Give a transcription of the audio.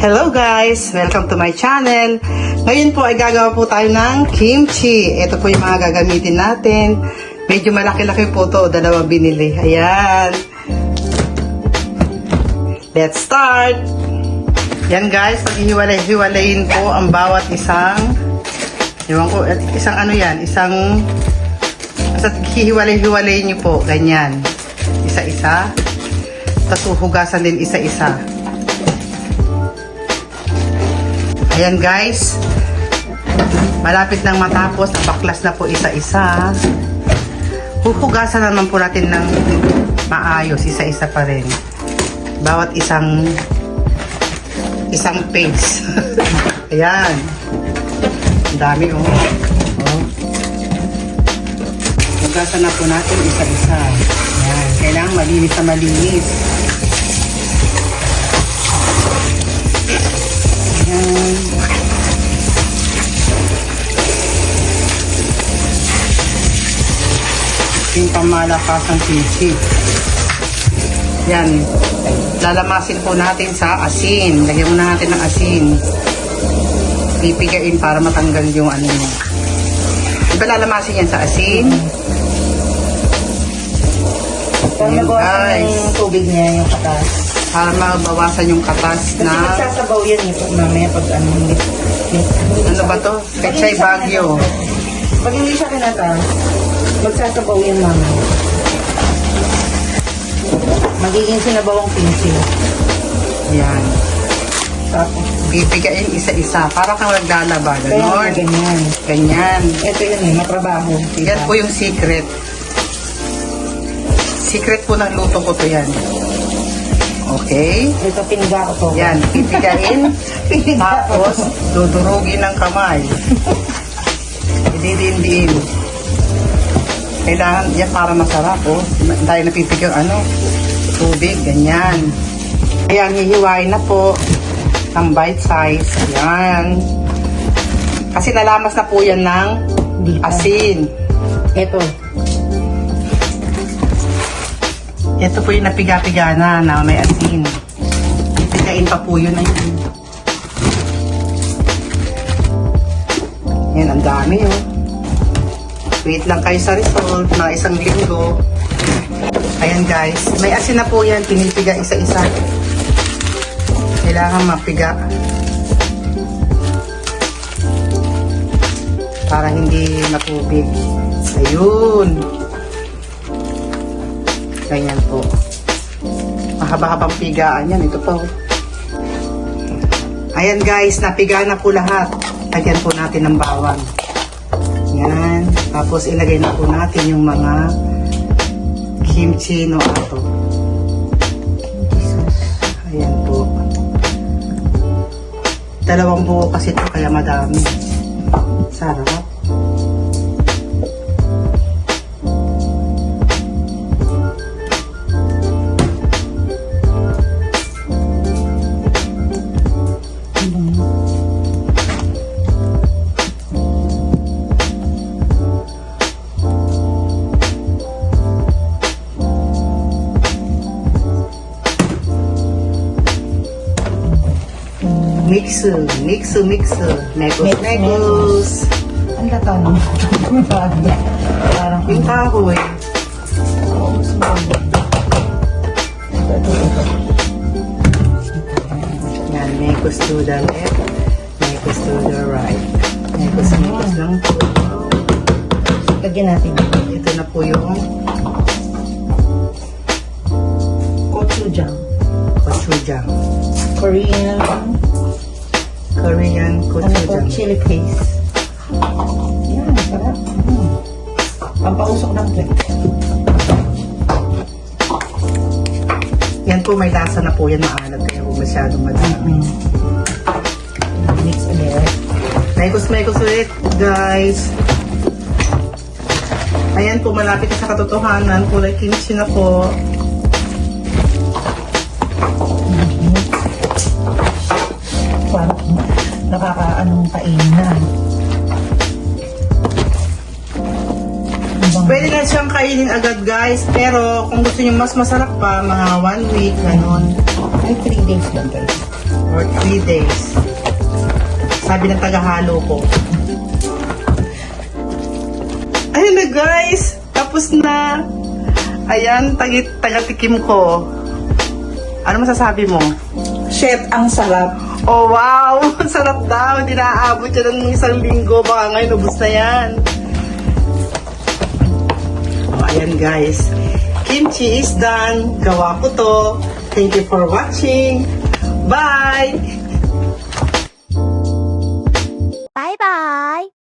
Hello guys! Welcome to my channel. Ngayon po ay gagawa po tayo ng kimchi. Ito po yung mga gagamitin natin. Medyo malaki-laki po to, dalawa binili. Ayan. Let's start! Yan guys, paghihiwalay-hiwalayin po ang bawat isang basta hihiwalay-hiwalayin nyo po, ganyan. Isa-isa. Tapos huhugasan din isa-isa. Ayan guys, malapit nang matapos, baklas na po isa-isa. Huhugasan naman po natin ng maayos, isa-isa pa rin. Bawat isang page. Ayan. Ang dami oh. Hugasan na po natin isa-isa. Ayan. Kailangan malinis na malinis. Yung pamalakasang kimchi. Yan. Lalamasin po natin sa asin. Lagyan muna natin ng asin. Pipigain para matanggal yung ano niya. Diba lalamasin yan sa asin? Ayan guys. Yung tubig niya, yung katas. Para mabawasan yung katas Kasi na... magsasabaw yan eh, mamaya pag ano, Ano ba to? Pechay Bagyo. Pag hindi siya kinata, magsasabaw yan mamaya. Magiging sinabawang kimchi. Yan. Tapos, Pipigain isa-isa. Para kang naglalaba. kaya Ganon. ganyan. Ganyan. Ito yun eh, matrabaho. Yan po yung secret. Secret po ng luto ko to yan. Okay? Ito, piniga ko to. Yan, pipigain. Tapos, dudurugin ng kamay. Ididindiin. Kailangan yan para masarap, oh. Dahil napipigaw, tubig, ganyan. Ayan, hihiwain na po ang bite size. Ayan. Kasi nalamas na po yan ng asin. Ito. Ito po yung napiga-piga na may asin. Pipigain pa po yun. Ayun. Yan, ang dami oh. Wait lang kayo sa result. Mga isang linggo. Ayan guys. May asin na po yan. Pinipiga isa-isa. Kailangan mapiga. Para hindi matubig. Ayun. Ganyan po. Mahaba-habang pigaan yan. Ito po. Ayan guys. Napiga na po lahat. Lagyan po natin ng bawang. Yan. Tapos ilagay na po natin yung mga kimchi no ato. Ayan po. Dalawang buo kasi ito kaya madami. Sarap. Mix. Negos. Ang lata mo. Parang Yung kahoy. Yan, negos to the left. Negos to the right. Negos lang po. lagyan natin. Ito na po yung Gochujang. gochujang. Korean Korean ano to? gochujang. Chili paste. Yan, sarap. Pampausok ng plate. Yan po, may lasa na po yan, maalat kaya po masyadong madami. Mix ulit. Mekos ulit, guys. Ayan po, malapit na sa katotohanan. Kulay kimchi na po. Parang nakakaanong kainan. Pwede na siyang kainin agad, guys. Pero kung gusto niyo mas masarap pa, mga 1 week, ganon. Ay, 3 days lang guys. Or 3 days. Sabi ng tagahalo ko. Ayun na, guys. Tapos na. Ayan, tagatikim ko. Ano masasabi mo? Chef, ang sarap. Oh, wow! Ang sarap daw. Hindi naaabot yan ng 1 linggo. Baka ngayon, ubus na yan. Oh, ayan, guys. Kimchi is done. Gawa ko to. Thank you for watching. Bye!